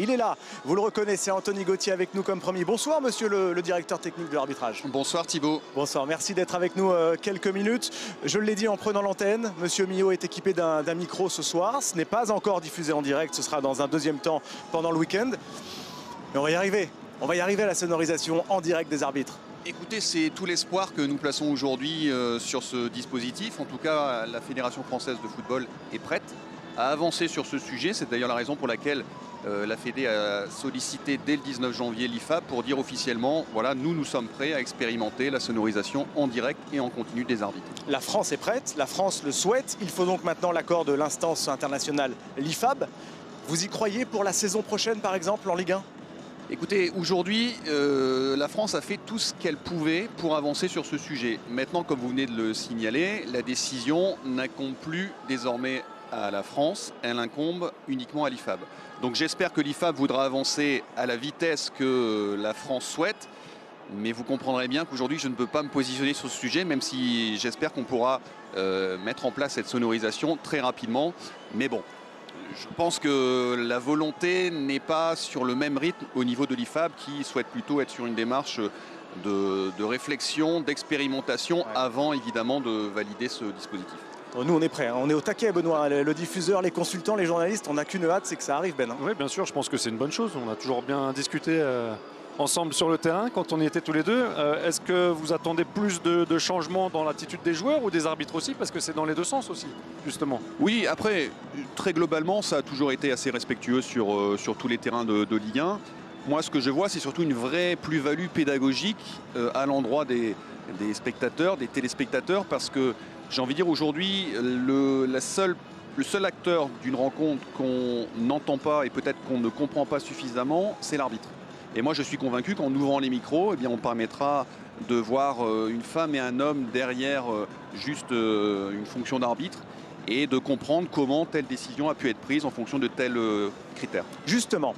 Il est là, vous le reconnaissez, Anthony Gauthier avec nous comme promis. Bonsoir monsieur le directeur technique de l'arbitrage. Bonsoir Thibaut. Bonsoir, merci d'être avec nous quelques minutes. Je l'ai dit en prenant l'antenne, monsieur Millot est équipé d'un micro ce soir. Ce n'est pas encore diffusé en direct, ce sera dans un deuxième temps pendant le week-end. Mais on va y arriver à la sonorisation en direct des arbitres. Écoutez, c'est tout l'espoir que nous plaçons aujourd'hui sur ce dispositif. En tout cas, la Fédération française de football est prête à avancer sur ce sujet. C'est d'ailleurs la raison pour laquelle la Fédé a sollicité dès le 19 janvier l'IFAB pour dire officiellement, voilà, nous sommes prêts à expérimenter la sonorisation en direct et en continu des arbitres. La France est prête, la France le souhaite. Il faut donc maintenant l'accord de l'instance internationale, l'IFAB. Vous y croyez pour la saison prochaine, par exemple, en Ligue 1 ? Écoutez, aujourd'hui, la France a fait tout ce qu'elle pouvait pour avancer sur ce sujet. Maintenant, comme vous venez de le signaler, la décision n'incombe plus désormais à la France, elle incombe uniquement à l'IFAB. Donc j'espère que l'IFAB voudra avancer à la vitesse que la France souhaite, mais vous comprendrez bien qu'aujourd'hui je ne peux pas me positionner sur ce sujet, même si j'espère qu'on pourra mettre en place cette sonorisation très rapidement. Mais bon, je pense que la volonté n'est pas sur le même rythme au niveau de l'IFAB, qui souhaite plutôt être sur une démarche de réflexion, d'expérimentation, avant évidemment de valider ce dispositif. Nous, on est prêts, hein. On est au taquet, Benoît. Le diffuseur, les consultants, les journalistes, on n'a qu'une hâte, c'est que ça arrive, Ben. Oui, bien sûr, je pense que c'est une bonne chose. On a toujours bien discuté ensemble sur le terrain quand on y était tous les deux. Est-ce que vous attendez plus de changements dans l'attitude des joueurs ou des arbitres aussi? Parce que c'est dans les deux sens aussi, justement. Oui, après, très globalement, ça a toujours été assez respectueux sur tous les terrains de Ligue 1. Moi, ce que je vois, c'est surtout une vraie plus-value pédagogique à l'endroit des spectateurs, des téléspectateurs, parce que j'ai envie de dire aujourd'hui, le seul acteur d'une rencontre qu'on n'entend pas et peut-être qu'on ne comprend pas suffisamment, c'est l'arbitre. Et moi, je suis convaincu qu'en ouvrant les micros, eh bien, on permettra de voir une femme et un homme derrière juste une fonction d'arbitre et de comprendre comment telle décision a pu être prise en fonction de tels critères. Justement,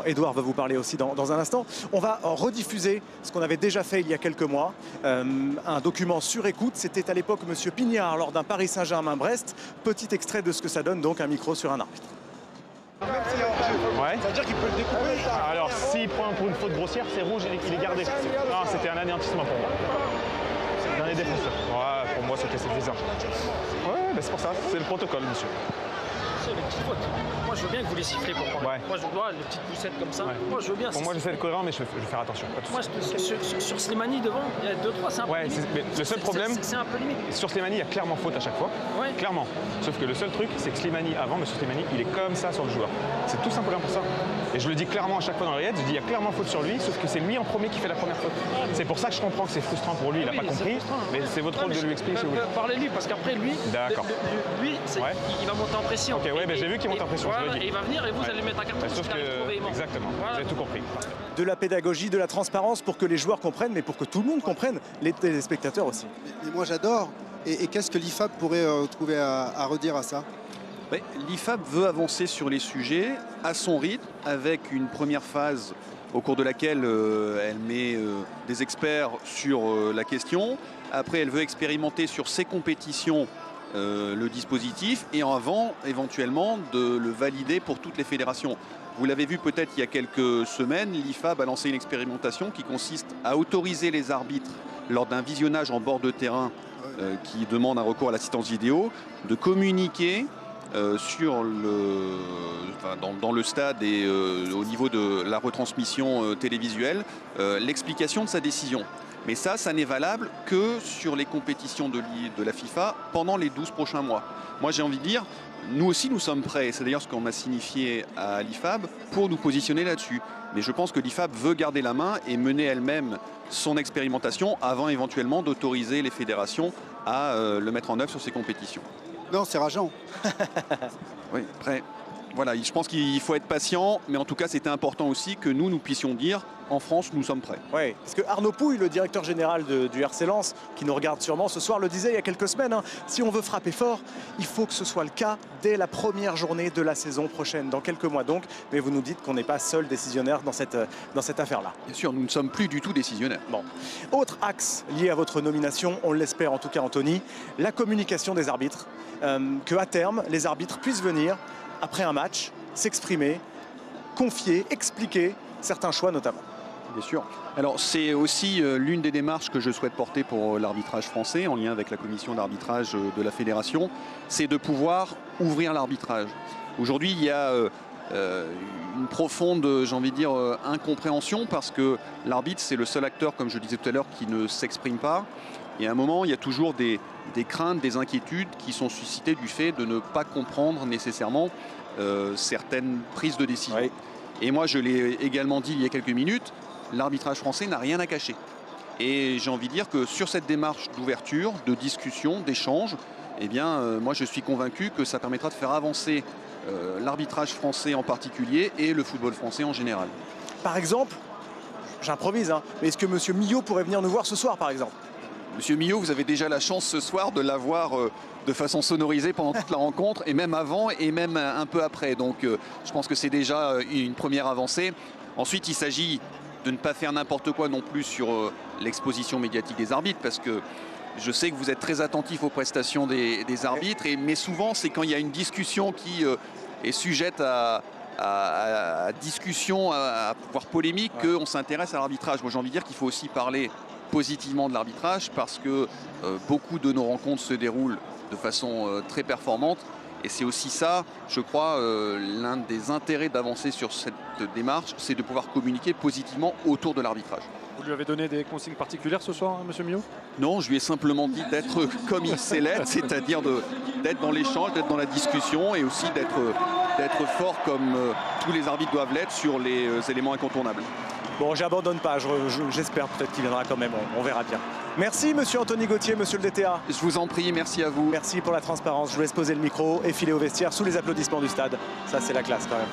Edouard va vous parler aussi dans un instant. On va rediffuser ce qu'on avait déjà fait il y a quelques mois, un document sur écoute. C'était à l'époque M. Pignard lors d'un Paris Saint-Germain-Brest. Petit extrait de ce que ça donne, donc un micro sur un arbitre. Ouais. Ça veut dire qu'il peut le découper. Alors s'il prend pour une faute grossière, c'est rouge, il est gardé. Non, c'était un anéantissement pour moi. Dernier défenseur. Ouais, pour moi c'était suffisant. Ouais, bah c'est pour ça, c'est le protocole, monsieur. C'est les petites fautes. Moi je veux bien que vous les sifflez pour moi. Ouais. Moi je dois les petites poussettes comme ça. Ouais. Moi je veux bien. Pour moi j'essaie de cohérent, mais je vais faire attention. Moi sur Slimani devant, il y a 2-3, c'est un peu limite. Mais le seul problème, c'est un peu limite. sur Slimani, il y a clairement faute à chaque fois. Ouais. Clairement. Sauf que le seul truc, c'est que Slimani, avant, monsieur Slimani, il est comme ça sur le joueur. C'est tout simplement pour ça. Et je le dis clairement à chaque fois dans les raids, je dis il y a clairement faute sur lui, sauf que c'est lui en premier qui fait la première faute. C'est pour ça que je comprends que c'est frustrant pour lui, il n'a pas compris. Mais c'est votre rôle de lui expliquer. Parlez-lui, parce qu'après lui, il va monter en pression. Ok, ouais, j'ai vu qu'il monte en pression. Voilà, et il va venir et vous allez mettre un carton. Sauf que, exactement, vous avez tout compris. De la pédagogie, de la transparence pour que les joueurs comprennent, mais pour que tout le monde comprenne, les téléspectateurs aussi. Mais moi j'adore. Et qu'est-ce que l'IFAB pourrait trouver à redire à ça? L'IFAB veut avancer sur les sujets à son rythme, avec une première phase au cours de laquelle elle met des experts sur la question. Après, elle veut expérimenter sur ses compétitions le dispositif et avant, éventuellement, de le valider pour toutes les fédérations. Vous l'avez vu peut-être il y a quelques semaines, l'IFAB a lancé une expérimentation qui consiste à autoriser les arbitres, lors d'un visionnage en bord de terrain qui demande un recours à l'assistance vidéo, de communiquer dans le stade et au niveau de la retransmission télévisuelle l'explication de sa décision. Mais ça n'est valable que sur les compétitions de la FIFA pendant les 12 prochains mois. Moi j'ai envie de dire, nous aussi nous sommes prêts, c'est d'ailleurs ce qu'on a signifié à l'IFAB pour nous positionner là-dessus. Mais je pense que l'IFAB veut garder la main et mener elle-même son expérimentation avant éventuellement d'autoriser les fédérations à le mettre en œuvre sur ces compétitions. Non, c'est rageant. Oui, après, voilà, je pense qu'il faut être patient, mais en tout cas c'était important aussi que nous puissions dire en France, nous sommes prêts. Oui, parce que Arnaud Pouille, le directeur général du RC Lens, qui nous regarde sûrement ce soir, le disait il y a quelques semaines, hein, si on veut frapper fort, il faut que ce soit le cas dès la première journée de la saison prochaine, dans quelques mois donc. Mais vous nous dites qu'on n'est pas seul décisionnaire dans cette affaire-là. Bien sûr, nous ne sommes plus du tout décisionnaires. Bon. Autre axe lié à votre nomination, on l'espère en tout cas Anthony, la communication des arbitres. Que à terme, les arbitres puissent venir, après un match, s'exprimer confier, expliquer certains choix notamment. Bien sûr. Alors c'est aussi l'une des démarches que je souhaite porter pour l'arbitrage français en lien avec la commission d'arbitrage de la fédération, c'est de pouvoir ouvrir l'arbitrage. Aujourd'hui il y a une profonde, j'ai envie de dire, incompréhension parce que l'arbitre c'est le seul acteur, comme je le disais tout à l'heure, qui ne s'exprime pas. Et à un moment il y a toujours des craintes, des inquiétudes qui sont suscitées du fait de ne pas comprendre nécessairement certaines prises de décision. Oui. Et moi je l'ai également dit il y a quelques minutes, l'arbitrage français n'a rien à cacher. Et j'ai envie de dire que sur cette démarche d'ouverture, de discussion, d'échange, eh bien, moi je suis convaincu que ça permettra de faire avancer l'arbitrage français en particulier et le football français en général. Par exemple, j'improvise, hein, mais est-ce que M. Millot pourrait venir nous voir ce soir par exemple? Monsieur Millot, vous avez déjà la chance ce soir de l'avoir de façon sonorisée pendant toute la rencontre, et même avant et même un peu après. Donc je pense que c'est déjà une première avancée. Ensuite, il s'agit de ne pas faire n'importe quoi non plus sur l'exposition médiatique des arbitres, parce que je sais que vous êtes très attentif aux prestations des arbitres, mais souvent c'est quand il y a une discussion qui est sujette à discussion, à pouvoir polémique, qu'on s'intéresse à l'arbitrage. Moi j'ai envie de dire qu'il faut aussi parler positivement de l'arbitrage, parce que beaucoup de nos rencontres se déroulent de façon très performante. Et c'est aussi ça, je crois, l'un des intérêts d'avancer sur cette démarche, c'est de pouvoir communiquer positivement autour de l'arbitrage. Vous lui avez donné des consignes particulières ce soir, hein, Monsieur Millot? Non, je lui ai simplement dit d'être comme il sait l'être, c'est-à-dire d'être dans l'échange, d'être dans la discussion, et aussi d'être fort comme tous les arbitres doivent l'être sur les éléments incontournables. Bon, j'abandonne pas, j'espère peut-être qu'il viendra quand même, on verra bien. Merci monsieur Anthony Gauthier, monsieur le DTA. Je vous en prie, merci à vous. Merci pour la transparence, je vous laisse poser le micro et filer au vestiaire sous les applaudissements du stade. Ça c'est la classe quand même.